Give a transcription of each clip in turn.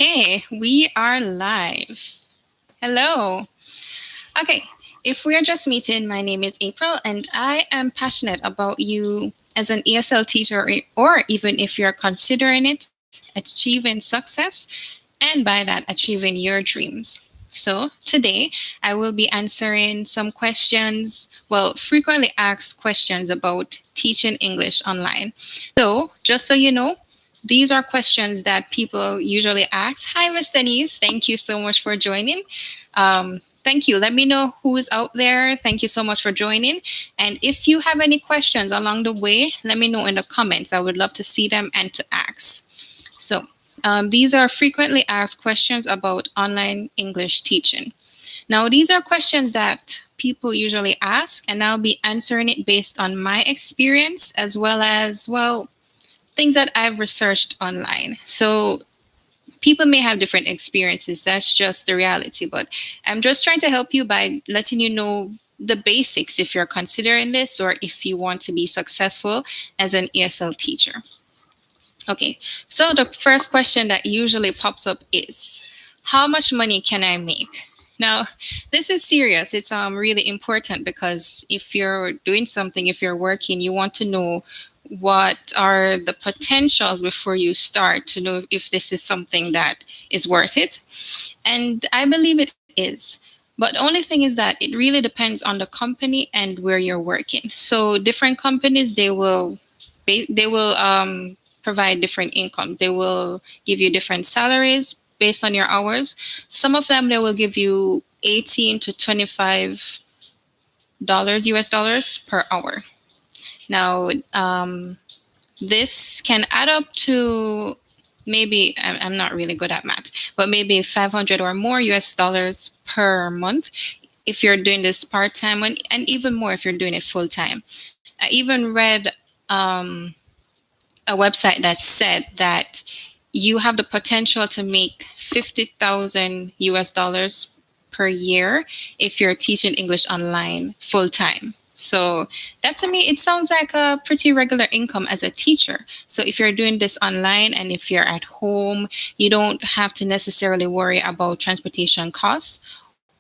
Okay, we are live. Hello. Okay, if we are just meeting, my name is April and I am passionate about you as an ESL teacher, or even if you're considering it, achieving success, and by that, achieving your dreams. So, today I will be answering some questions, well, frequently asked questions about teaching English online. So, just so you know, these are questions that people usually ask. Hi, Miss Denise. Thank you so much for joining. Thank you. Let me know who is out there. Thank you so much for joining. And if you have any questions along the way, let me know in the comments. I would love to see them and to ask. So, these are frequently asked questions about online English teaching. Now, these are questions that people usually ask, and I'll be answering it based on my experience as well as, well, things that I've researched online. So, people may have different experiences. That's just the reality. But I'm just trying to help you by letting you know the basics if you're considering this or if you want to be successful as an ESL teacher. Okay, so the first question that usually pops up is, how much money can I make? Now, this is serious. It's really important because if you're doing something, if you're working, you want to know what are the potentials before you start to know if this is something that is worth it. And I believe it is. But the only thing is that it really depends on the company and where you're working. So different companies, they will provide different income. They will give you different salaries based on your hours. Some of them they will give you 18 to $25 US dollars per hour. Now, this can add up to maybe I'm not really good at math, but maybe 500 or more US dollars per month if you're doing this part time, and even more if you're doing it full time. I even read um, a website that said that you have the potential to make 50,000 US dollars per year if you're teaching English online full time. So that to me, it sounds like a pretty regular income as a teacher. So if you're doing this online and if you're at home, you don't have to necessarily worry about transportation costs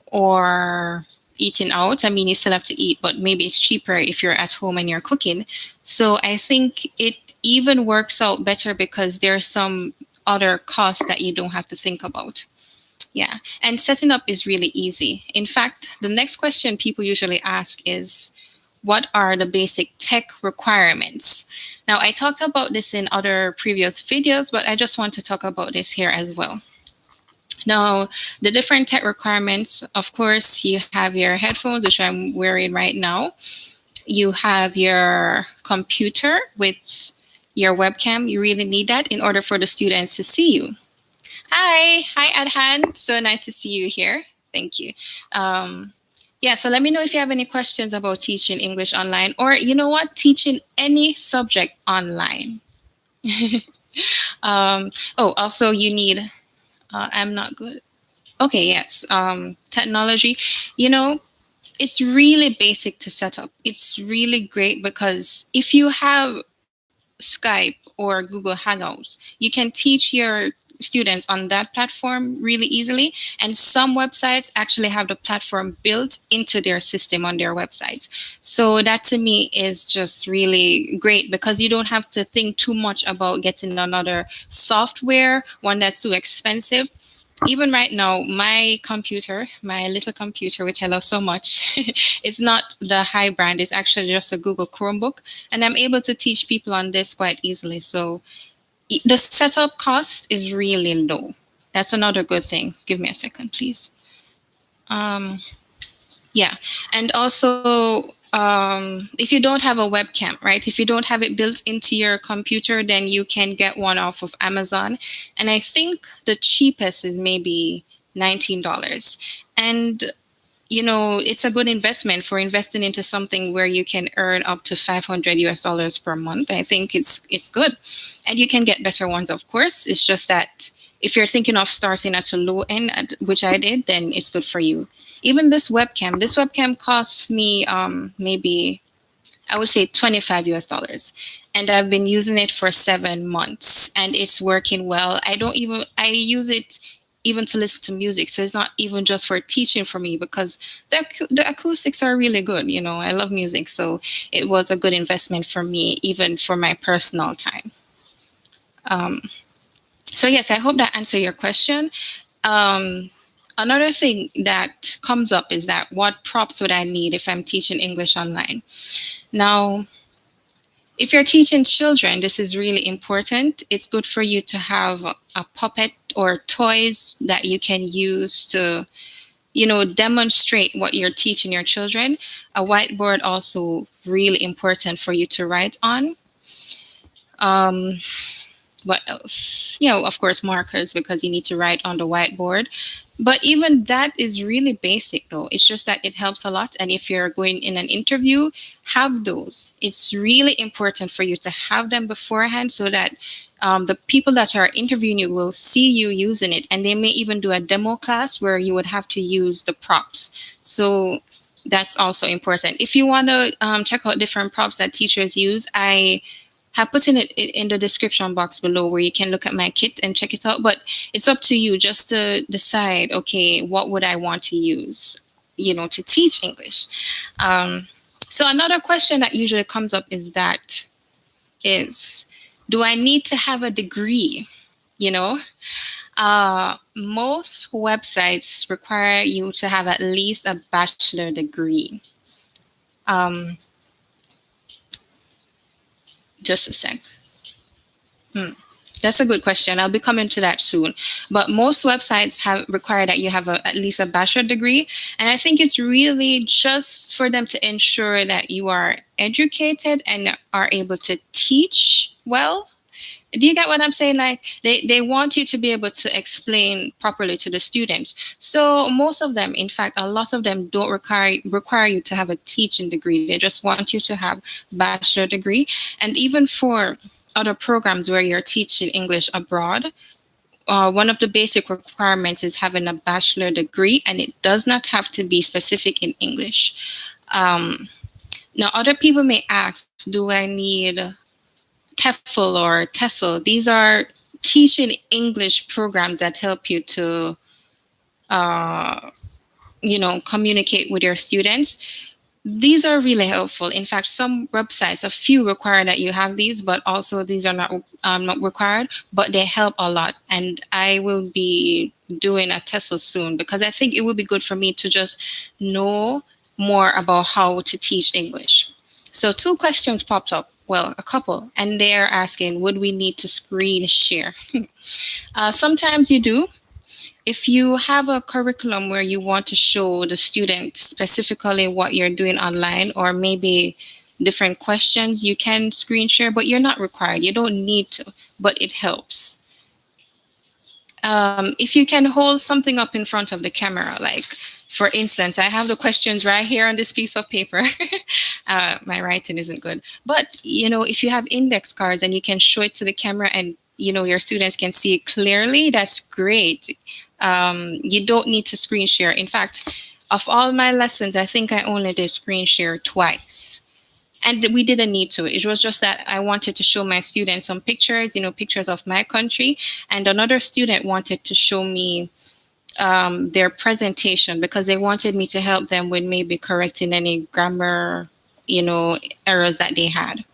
or eating out. I mean, you still have to eat, but maybe it's cheaper if you're at home and you're cooking. So I think it even works out better because there are some other costs that you don't have to think about. Yeah. And setting up is really easy. In fact, the next question people usually ask is, what are the basic tech requirements? Now, I talked about this in other previous videos, but I just want to talk about this here as well. Now, the different tech requirements, of course, you have your headphones, which I'm wearing right now. You have your computer with your webcam. You really need that in order for the students to see you. Hi, Adhan. So nice to see you here. Thank you. Um, yeah, so let me know if you have any questions about teaching English online, or you know what, teaching any subject online. Also, you need, I'm not good. Okay, yes. Technology, you know, it's really basic to set up. It's really great because if you have Skype or Google Hangouts, you can teach your students on that platform really easily. And some websites actually have the platform built into their system on their websites. So that to me is just really great because you don't have to think too much about getting another software, one that's too expensive. Even right now, my computer, my little computer, which I love so much, it's not the high brand. It's actually just a Google Chromebook, and I'm able to teach people on this quite easily. So the setup cost is really low. That's another good thing. Give me a second, please. Um, yeah. And also, if you don't have a webcam, right? If you don't have it built into your computer, then you can get one off of Amazon. And I think the cheapest is maybe $19. And it's a good investment for investing into something where you can earn up to 500 US dollars per month. I think it's good. And you can get better ones, of course. It's just that if you're thinking of starting at a low end, which I did, then it's good for you. Even this webcam cost me maybe I would say 25 US dollars. And I've been using it for 7 months and it's working well. I use it even to listen to music. So it's not even just for teaching for me because the acoustics are really good. You know, I love music. So it was a good investment for me, even for my personal time. Um, so yes, I hope that answered your question. Um, Another thing that comes up is that what props would I need if I'm teaching English online? Now, if you're teaching children, this is really important. It's good for you to have a puppet or toys that you can use to, demonstrate what you're teaching your children. A whiteboard also really important for you to write on. Um, what else? Of course, markers because you need to write on the whiteboard. But even that is really basic, though. It's just that it helps a lot. And if you're going in an interview, have those. It's really important for you to have them beforehand so that the people that are interviewing you will see you using it. And they may even do a demo class where you would have to use the props. So that's also important. If you want to check out different props that teachers use, I have put it in the description box below where you can look at my kit and check it out. But it's up to you just to decide, okay, what would I want to use, to teach English. So another question that usually comes up is, do I need to have a degree? You know, most websites require you to have at least a bachelor degree. Um, just a sec. Hmm. That's a good question. I'll be coming to that soon. But most websites have require that you have at least a bachelor degree. And I think it's really just for them to ensure that you are educated and are able to teach well. Do you get what I'm saying? Like they want you to be able to explain properly to the students. So most of them, in fact, a lot of them don't require you to have a teaching degree. They just want you to have bachelor degree. And even for other programs where you're teaching English abroad, one of the basic requirements is having a bachelor degree, and it does not have to be specific in English. Um, Now, other people may ask, do I need TEFL or TESOL? These are teaching English programs that help you to, uh, communicate with your students. These are really helpful. In fact, some websites, a few require that you have these, but also these are not required, but they help a lot. And I will be doing a TESOL soon because I think it would be good for me to just know more about how to teach English. So two questions popped up. Well, a couple, and they are asking, would we need to screen share? Sometimes you do. If you have a curriculum where you want to show the students specifically what you're doing online, or maybe different questions, you can screen share, but you're not required. You don't need to, but it helps. If you can hold something up in front of the camera, like for instance, I have the questions right here on this piece of paper. My writing isn't good, but if you have index cards and you can show it to the camera and your students can see it clearly, that's great. You don't need to screen share. In fact, of all my lessons, I think I only did screen share twice. And we didn't need to. It was just that I wanted to show my students some pictures, pictures of my country. And another student wanted to show me their presentation because they wanted me to help them with maybe correcting any grammar, errors that they had.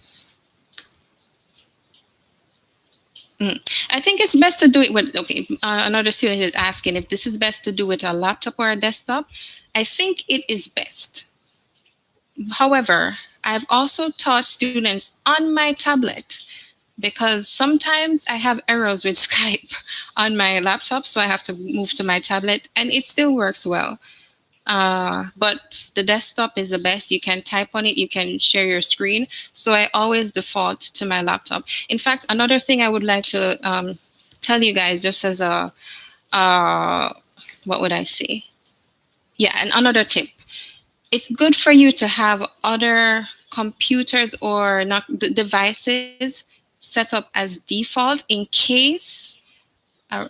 I think it's best to do it with, okay, another student is asking if this is best to do with a laptop or a desktop. I think it is best. However, I've also taught students on my tablet because sometimes I have errors with Skype on my laptop, so I have to move to my tablet, and it still works well. But the desktop is the best. You can type on it, you can share your screen. So I always default to my laptop. In fact, another thing I would like to tell you guys, just as a, uh, what would I say? Yeah, and another tip. It's good for you to have other computers or not devices set up as default in case.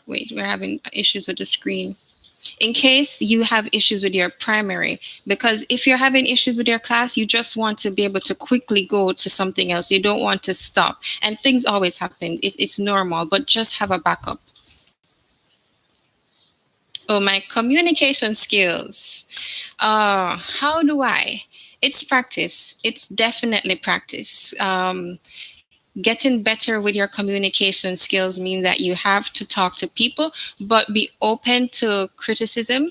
Wait, we're having issues with the screen. in case you have issues with your primary. Because if you're having issues with your class, you just want to be able to quickly go to something else. You don't want to stop. And things always happen. It's normal, but just have a backup. Oh, my communication skills. How do I? It's practice. It's definitely practice. Getting better with your communication skills means that you have to talk to people, but be open to criticism,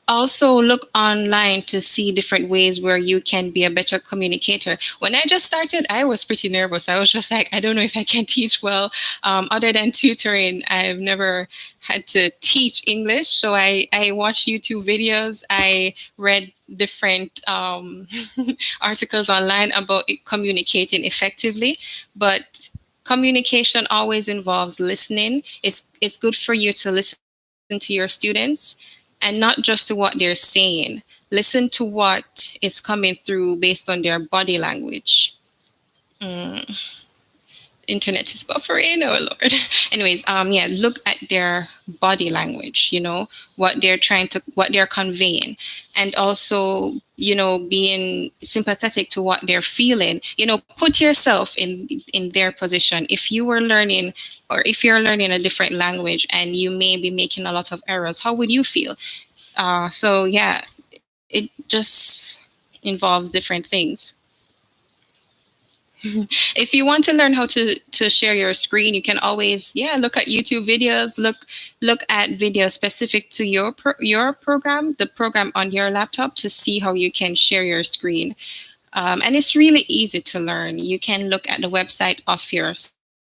also look online to see different ways where you can be a better communicator. When I just started, I was pretty nervous. I was just like, I don't know if I can teach well. Other than tutoring, I've never had to teach English. So I watched YouTube videos. I read different articles online about communicating effectively. But communication always involves listening. It's good for you to listen to your students and not just to what they're saying. Listen to what is coming through based on their body language. Mm, internet is buffering, oh Lord. Anyways, yeah, look at their body language, what they're conveying. And also, being sympathetic to what they're feeling. Put yourself in their position. If you were learning, or if you're learning a different language and you may be making a lot of errors, how would you feel? So yeah, it just involves different things. If you want to learn how to share your screen, you can always, yeah, look at YouTube videos. Look at videos specific to your program, the program on your laptop, to see how you can share your screen. And it's really easy to learn. You can look at the website of your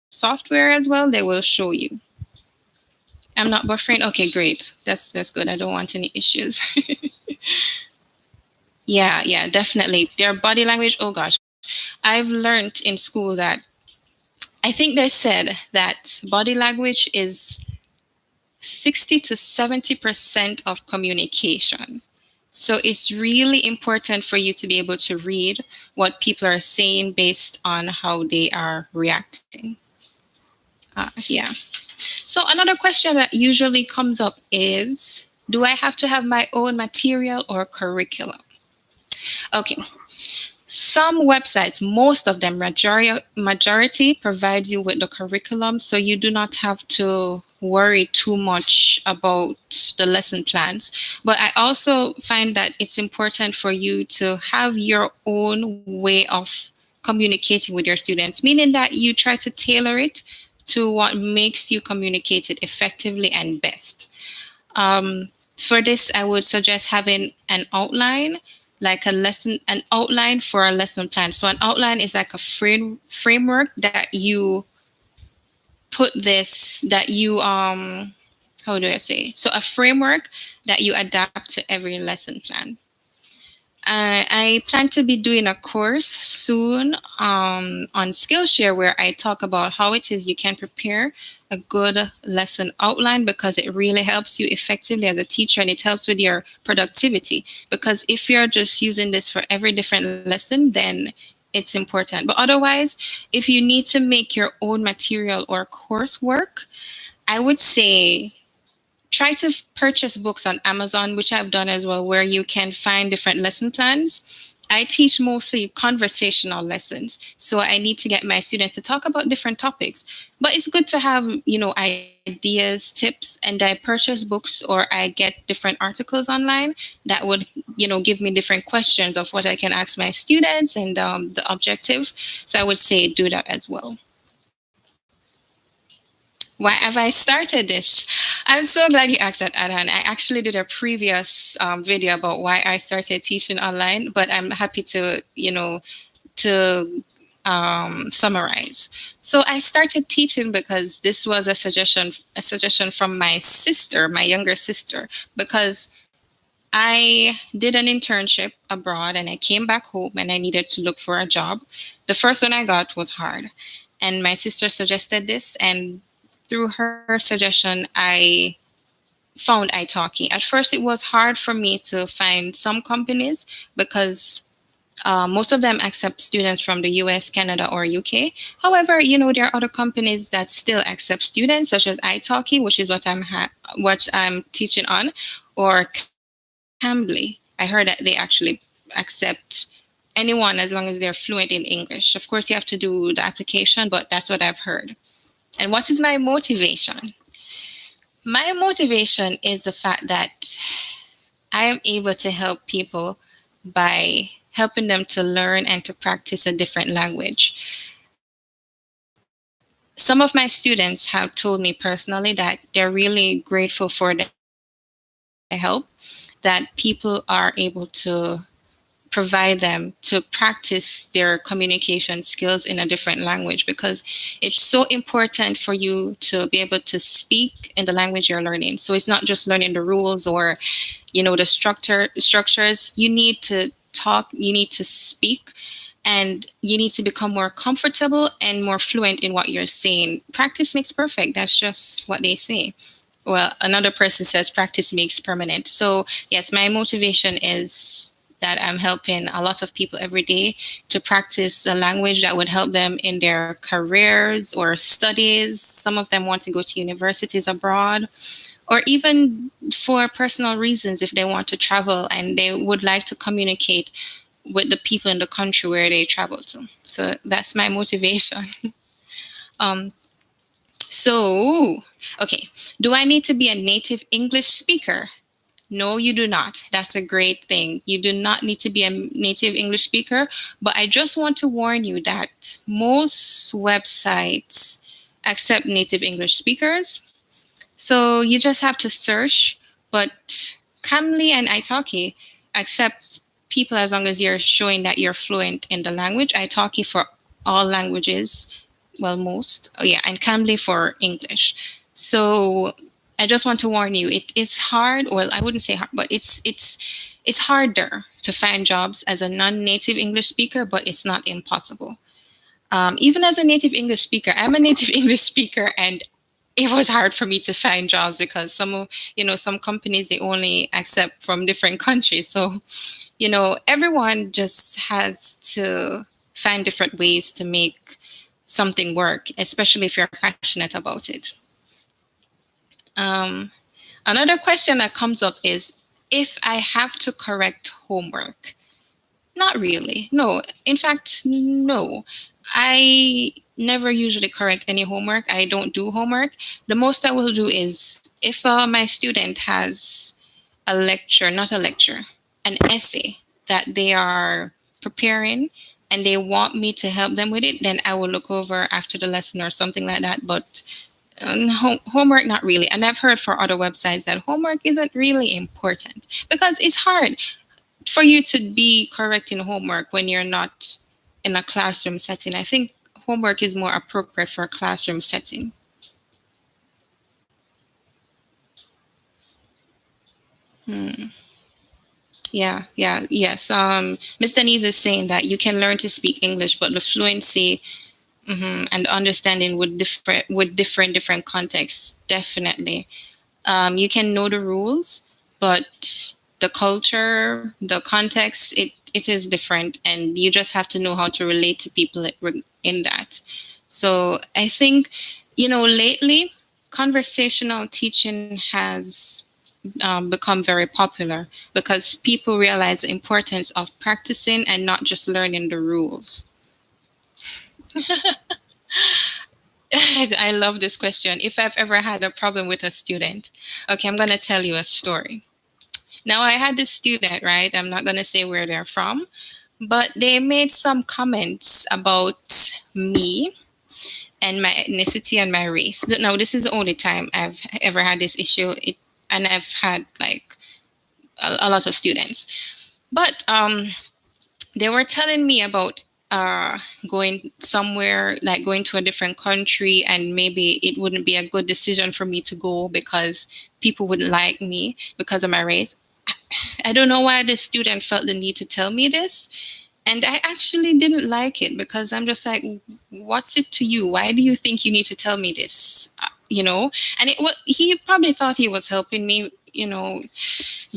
software as well. They will show you. I'm not buffering. Okay, great. That's good. I don't want any issues. Yeah, definitely. Their body language. Oh gosh, I've learned in school that I think they said that body language is 60 to 70% of communication. So it's really important for you to be able to read what people are saying based on how they are reacting. Yeah. So another question that usually comes up is, do I have to have my own material or curriculum? Okay. Some websites, most of them, majority provides you with the curriculum, so you do not have to worry too much about the lesson plans. But I also find that it's important for you to have your own way of communicating with your students, meaning that you try to tailor it to what makes you communicate it effectively and best. For this, I would suggest having an outline, like an outline for a lesson plan. So an outline is like a framework that you how do I say? So a framework that you adapt to every lesson plan. I plan to be doing a course soon on Skillshare where I talk about how it is you can prepare a good lesson outline, because it really helps you effectively as a teacher, and it helps with your productivity. Because if you're just using this for every different lesson, then it's important. But otherwise, if you need to make your own material or coursework, I would say try to purchase books on Amazon, which I've done as well, where you can find different lesson plans. I teach mostly conversational lessons, so I need to get my students to talk about different topics. But it's good to have, ideas, tips, and I purchase books or I get different articles online that would, give me different questions of what I can ask my students and the objectives. So I would say do that as well. Why have I started this? I'm so glad you asked that, Adhan. I actually did a previous video about why I started teaching online, but I'm happy to summarize. So I started teaching because this was a suggestion from my sister, my younger sister, because I did an internship abroad and I came back home and I needed to look for a job. The first one I got was hard. And my sister suggested this, and through her suggestion, I found italki. At first, it was hard for me to find some companies because Most of them accept students from the US, Canada, or UK. However, there are other companies that still accept students, such as italki, which is what I'm teaching on, or Cambly. I heard that they actually accept anyone as long as they're fluent in English. Of course, you have to do the application, but that's what I've heard. And what is my motivation? My motivation is the fact that I am able to help people by helping them to learn and to practice a different language. Some of my students have told me personally that they're really grateful for the help, that people are able to provide them to practice their communication skills in a different language, because it's so important for you to be able to speak in the language you're learning. So it's not just learning the rules or the structures. You need to talk, you need to speak, and you need to become more comfortable and more fluent in what you're saying. Practice makes perfect. That's just what they say. Well, another person says practice makes permanent. So, yes, my motivation is that I'm helping a lot of people every day to practice a language that would help them in their careers or studies. Some of them want to go to universities abroad, or even for personal reasons, if they want to travel and they would like to communicate with the people in the country where they travel to. So that's my motivation. um, so, okay, do I need to be a native English speaker? No, you do not. That's a great thing. You do not need to be a native English speaker, but I just want to warn you that most websites accept native English speakers. So you just have to search, but Camly and Italki accepts people as long as you're showing that you're fluent in the language. Italki for all languages, well, most. Oh, yeah, and Cambly for English. So I just want to warn you, it is hard. Well, I wouldn't say hard, but it's harder to find jobs as a non-native English speaker, but it's not impossible. Even as a native English speaker, I'm a native English speaker, and it was hard for me to find jobs because some companies, they only accept from different countries. So everyone just has to find different ways to make something work, especially if you're passionate about it. Um, Another question that comes up is, if I have to correct homework. Not really. No. In fact, no. I never usually correct any homework. I don't do homework. The most I will do is, if my student has a lecture, not a lecture, an essay that they are preparing and they want me to help them with it, then I will look over after the lesson or something like that. But homework, not really. And I've heard for other websites that homework isn't really important because it's hard for you to be correcting homework when you're not in a classroom setting. I think homework is more appropriate for a classroom setting. Hmm. Yes. Miss Denise is saying that you can learn to speak English, but the fluency, and understanding would differ in different contexts. Definitely. You can know the rules, but the culture, the context, it is different, and you just have to know how to relate to people in that. So I think, lately, conversational teaching has become very popular because people realize the importance of practicing and not just learning the rules. I love this question. If I've ever had a problem with a student, okay, I'm going to tell you a story. Now, I had this student, right? I'm not going to say where they're from, but they made some comments about me and my ethnicity and my race. Now, this is the only time I've ever had this issue, and I've had like a lot of students. But they were telling me about going somewhere, like going to a different country, and maybe it wouldn't be a good decision for me to go because people wouldn't like me because of my race. I don't know why the student felt the need to tell me this. And I actually didn't like it because I'm just like, what's it to you? Why do you think you need to tell me this? And he probably thought he was helping me.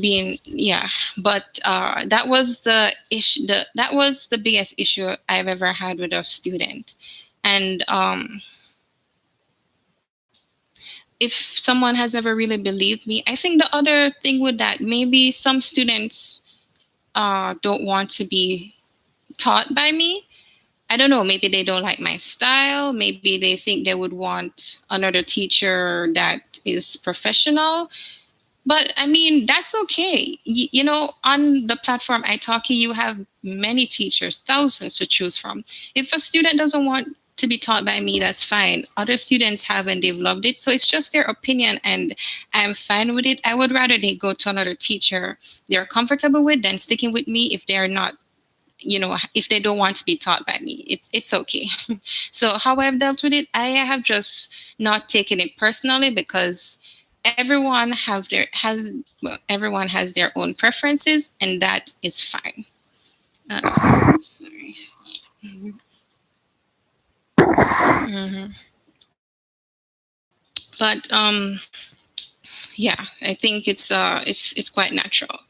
being, yeah. But that was the issue. That was the biggest issue I've ever had with a student. And if someone has never really believed me, I think the other thing with that, maybe some students don't want to be taught by me. I don't know, maybe they don't like my style. Maybe they think they would want another teacher that is professional. But I mean, that's okay. On the platform italki, you have many teachers, thousands to choose from. If a student doesn't want to be taught by me, that's fine. Other students have and they've loved it. So it's just their opinion and I'm fine with it. I would rather they go to another teacher they're comfortable with than sticking with me if they're not, if they don't want to be taught by me. It's okay. So how I've dealt with it, I have just not taken it personally because everyone has their own preferences and that is fine. Sorry. Mhm. But yeah, I think it's quite natural.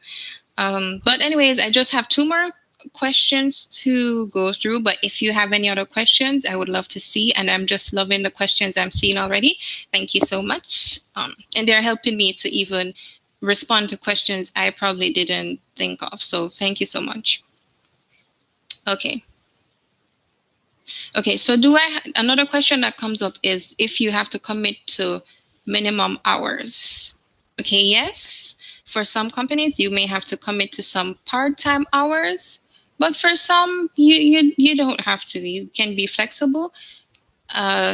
But anyways, I just have two more questions to go through. But if you have any other questions, I would love to see. And I'm just loving the questions I'm seeing already. Thank you so much. And they're helping me to even respond to questions I probably didn't think of. So thank you so much. Okay. Okay. So another question that comes up is if you have to commit to minimum hours. Okay. Yes. For some companies, you may have to commit to some part-time hours, but for some, you don't have to. You can be flexible.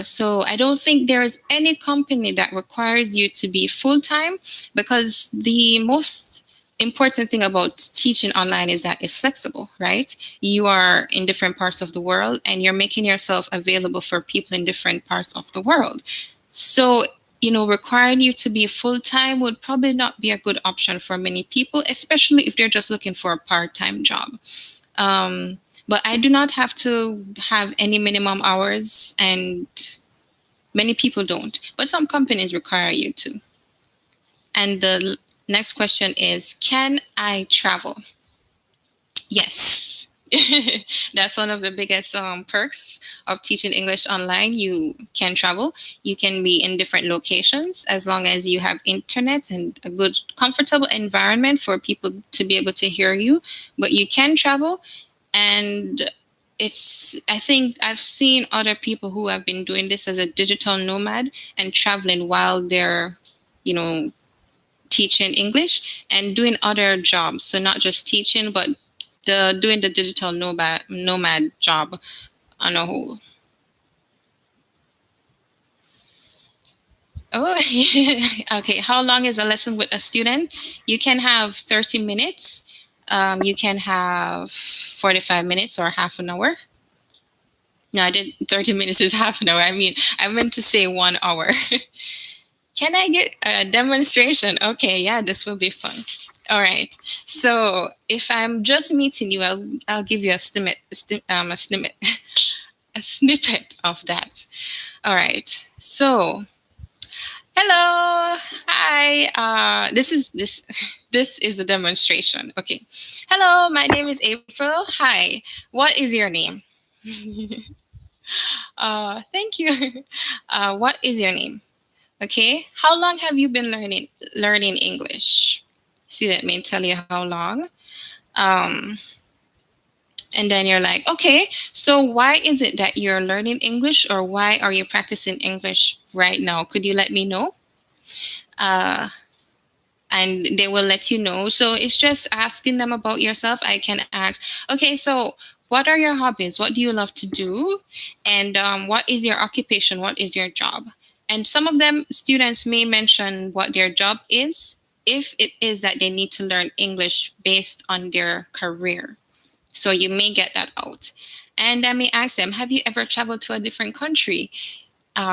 So I don't think there is any company that requires you to be full-time because the most important thing about teaching online is that it's flexible, right? You are in different parts of the world and you're making yourself available for people in different parts of the world. So, requiring you to be full-time would probably not be a good option for many people, especially if they're just looking for a part-time job. Um, but I do not have to have any minimum hours, and many people don't. But some companies require you to. And the next question is, can I travel? Yes. That's one of the biggest perks of teaching English online. You can travel. You can be in different locations as long as you have internet and a good, comfortable environment for people to be able to hear you. But you can travel. And I think I've seen other people who have been doing this as a digital nomad and traveling while they're, you know, teaching English and doing other jobs. So not just teaching, but doing the digital nomad job on a whole. Oh, okay. How long is a lesson with a student? You can have 30 minutes. You can have 45 minutes or half an hour. No, I did 30 minutes is half an hour. I mean, I meant to say 1 hour. Can I get a demonstration? Okay, yeah, this will be fun. All right. So if I'm just meeting you, I'll give you a snippet, a snippet of that. All right. So hello, hi. This is a demonstration. Okay. Hello, my name is April. Hi. What is your name? Thank you. What is your name? Okay. How long have you been learning English? See, let me tell you how long. Um, and then you're like, okay, so why is it that you're learning English, or why are you practicing English right now? Could you let me know? Uh, and they will let you know. So it's just asking them about yourself. I can ask, okay, so what are your hobbies? What do you love to do? And what is your occupation? What is your job? And some of them students may mention what their job is if it is that they need to learn English based on their career. So you may get that out. And I may ask them, have you ever traveled to a different country?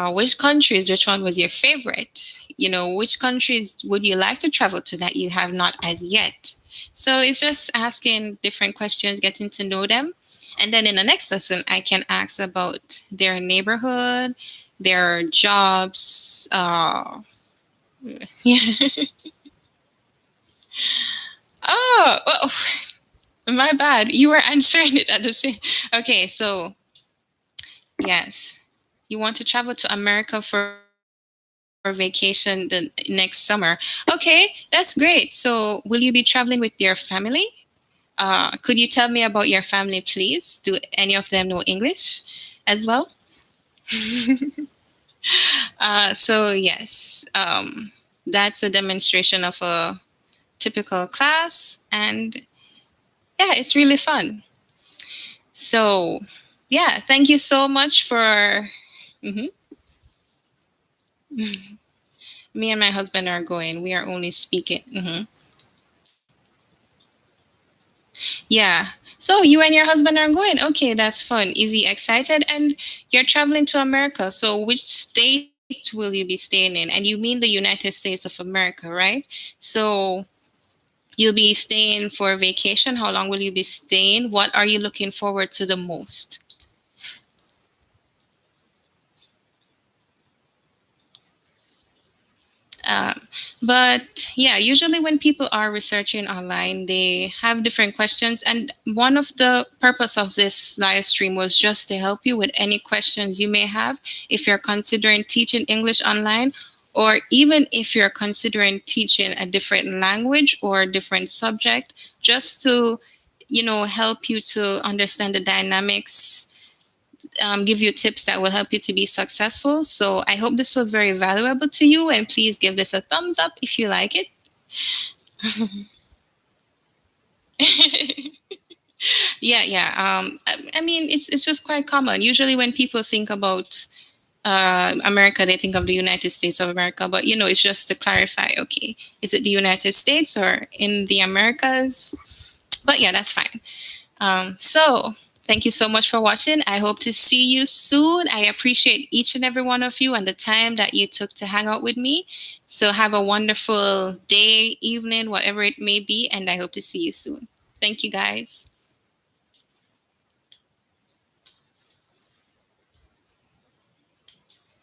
Which countries, which one was your favorite? Which countries would you like to travel to that you have not as yet? So it's just asking different questions, getting to know them. And then in the next lesson, I can ask about their neighborhood, their jobs. Yeah. Oh, well, my bad. You were answering it at the same. Okay, so yes, you want to travel to America for vacation the next summer. Okay, that's great. So, will you be traveling with your family? Could you tell me about your family, please? Do any of them know English as well? So yes, that's a demonstration of a typical class, and yeah, it's really fun. So yeah, thank you so much for. Mhm. Me and my husband are going. We are only speaking. Yeah. So you and your husband are going. Okay, that's fun. Is he excited? And you're traveling to America. So which state will you be staying in? And you mean the United States of America, right? So you'll be staying for vacation. How long will you be staying? What are you looking forward to the most? Um, but yeah, usually when people are researching online, they have different questions. And one of the purpose of this live stream was just to help you with any questions you may have if you're considering teaching English online, or even if you're considering teaching a different language or a different subject, just to, help you to understand the dynamics, give you tips that will help you to be successful. So I hope this was very valuable to you, and please give this a thumbs up if you like it. Yeah, yeah. I mean, it's just quite common. Usually, when people think about America, they think of the United States of America. But it's just to clarify. Okay, is it the United States or in the Americas? But yeah, that's fine. So thank you so much for watching. I hope to see you soon. I appreciate each and every one of you and the time that you took to hang out with me. So have a wonderful day, evening, whatever it may be, and I hope to see you soon. Thank you, guys.